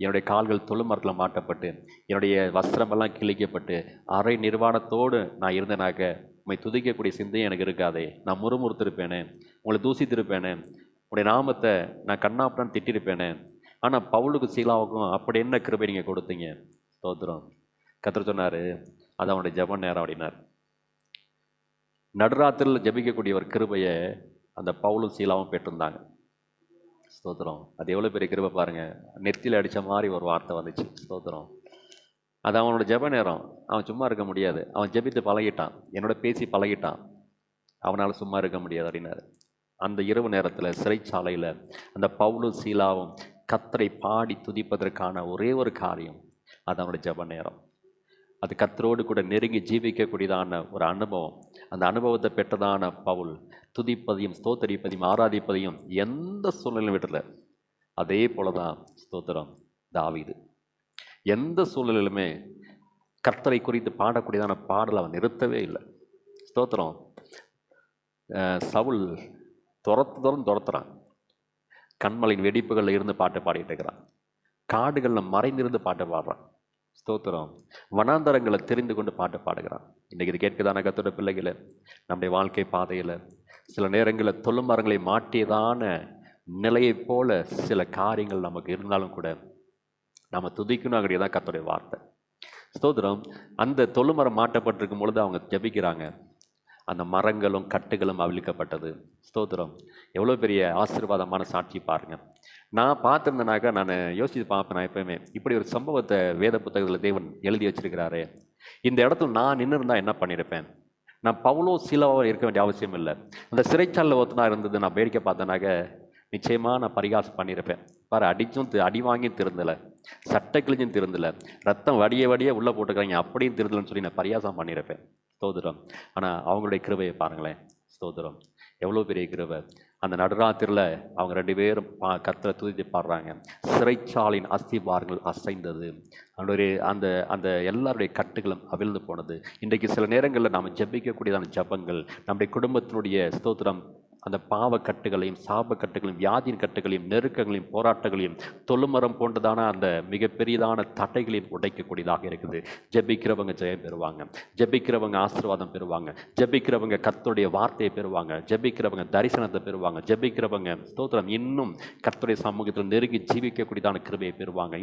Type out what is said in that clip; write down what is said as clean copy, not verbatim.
என்னுடைய கால்கள் தொழுமரத்தில் மாட்டப்பட்டு என்னுடைய வஸ்திரமெல்லாம் கிழிக்கப்பட்டு அரை நிர்வாணத்தோடு நான் இருந்தேனாக்க உண்மை துதிக்கக்கூடிய சிந்தையும் எனக்கு இருக்காதே. நான் முறுமுறுத்திருப்பேனே, உங்களை தூசித்திருப்பேனே, உடைய நாமத்தை நான் கண்ணாப்படான்னு திட்டிருப்பேனே. ஆனால் பவுலுக்கு சீலாவுக்கும் அப்படி என்ன கிருபை நீங்கள் கொடுத்தீங்க? ஸ்தோத்திரம். கர்த்தர் சொன்னார், அது அவனுடைய ஜெப நேரம் அப்படின்னார். நடுராத்திரில் ஜபிக்கக்கூடிய ஒரு கிருபையை அந்த பவுலும் சீலாவும் பெற்றிருந்தாங்க. ஸ்தோத்திரம். அது எவ்வளோ பெரிய கிருபை பாருங்கள். நெத்தியில் அடித்த மாதிரி ஒரு வார்த்தை வந்துச்சு. ஸ்தோத்திரம். அது அவனோட ஜெப நேரம். அவன் சும்மா இருக்க முடியாது. அவன் ஜெபித்து பழகிட்டான், என்னோட பேசி பழகிட்டான். அவனால் சும்மா இருக்க முடியாது அப்படின்னாரு. அந்த இரவு நேரத்தில் சிறைச்சாலையில் அந்த பவுலும் சீலாவும் கர்த்தரை பாடி துதிப்பதற்கான ஒரே ஒரு காரியம், அது அவனோட ஜெப நேரம். அது கர்த்தரோடு கூட நெருங்கி ஜீவிக்கக்கூடியதான ஒரு அனுபவம். அந்த அனுபவத்தை பெற்றதான பவுல் துதிப்பதையும் ஸ்தோத்தரிப்பதையும் ஆராதிப்பதையும் எந்த சூழ்நிலையும் விடல. அதே போல தான் ஸ்தோத்திரம் தாவீது. எந்த சூழ்நிலையிலுமே கர்த்தரை குறித்து பாடக்கூடியதான பாடலை அவன் நிறுத்தவே இல்லை. ஸ்தோத்திரம். சவுல் துரத்துறான். கண்மலையின் வெடிப்புகளில் இருந்து பாட்டு பாடிட்டு இருக்கிறான். காடுகளில் மறைந்திருந்து பாட்டு பாடுறான். ஸ்தோத்திரம். வனாந்தரங்களை தெரிந்து கொண்டு பாட்டு பாடுகிறான். இன்றைக்கி இது கேட்குதான கர்த்தருடைய பிள்ளைகளை, நம்முடைய வாழ்க்கை பாதையில் சில நேரங்களில் தொழுமரங்களை மாட்டியதான நிலையைப் போல சில காரியங்கள் நமக்கு இருந்தாலும் கூட நம்ம துதிக்கணும். அப்படிதான் கர்த்தருடைய வார்த்தை. ஸ்தோத்திரம். அந்த தொழுமரம் மாட்டப்பட்டிருக்கும் பொழுது அவங்க ஜபிக்கிறாங்க. அந்த மரங்களும் கட்டுகளும் அவிழ்க்கப்பட்டது. ஸ்தோத்திரம். எவ்வளோ பெரிய ஆசீர்வாதமான சாட்சி பாருங்கள். நான் பார்த்துருந்தேனாக்கா நான் யோசித்து பார்ப்பேன். நான் எப்பயுமே இப்படி ஒரு சம்பவத்தை வேத புத்தகத்தில் தேவன் எழுதி வச்சிருக்கிறாரு. இந்த இடத்துல நான் நின்று இருந்தால் என்ன பண்ணியிருப்பேன்? நான் பவுலோ சீலாவோ இருக்க வேண்டிய அவசியம் இல்லை. அந்த சிறைச்சாலையில் ஒருத்தனா இருந்தது நான் வேடிக்கை பார்த்தேனாக்க நிச்சயமாக நான் பரிகாசம் பண்ணியிருப்பேன். பாரு, அடி வாங்கியும் திருந்தலை, சட்டை கிழிஞ்சும் திருந்தலை, ரத்தம் வடிய உள்ளே போட்டுக்கிறாங்க அப்படியும் திருந்தலைன்னு சொல்லி நான் பரிகாசம் பண்ணியிருப்பேன். ஸ்தோத்திரம். ஆனால் அவங்களுடைய கிருபையை பாருங்களேன். ஸ்தோத்திரம். எவ்வளோ பெரிய கிருபை. அந்த நடுராத்திரில் அவங்க 2 பேரும் கர்த்தரை துதித்து பாடுறாங்க. சிறைச்சாலின் அஸ்திபாரங்கள் அசைந்தது. அந்த அந்த எல்லாருடைய கட்டுகளும் அவிழ்ந்து போனது. இன்றைக்கு சில நேரங்களில் நாம் ஜெபிக்கக்கூடியதான ஜபங்கள் நம்முடைய குடும்பத்தினுடைய ஸ்தோத்திரம் அந்த பாவக்கட்டுகளையும் சாபக்கட்டுகளையும் வியாதியின் கட்டுகளையும் நெருக்கங்களையும் போராட்டங்களையும் தொழுமரம் போன்றதான அந்த மிகப்பெரியதான தடைகளையும் உடைக்கக்கூடியதாக இருக்குது. ஜெபிக்கிறவங்க ஜெயம் பெறுவாங்க, ஜெபிக்கிறவங்க ஆசீர்வாதம் பெறுவாங்க, ஜெபிக்கிறவங்க கர்த்தருடைய வார்த்தையை பெறுவாங்க, ஜெபிக்கிறவங்க தரிசனத்தை பெறுவாங்க, ஜெபிக்கிறவங்க ஸ்தோத்திரம் இன்னும் கர்த்தருடைய சமூகத்தில் நெருங்கி ஜீவிக்கக்கூடியதான கிருபையை பெறுவாங்க.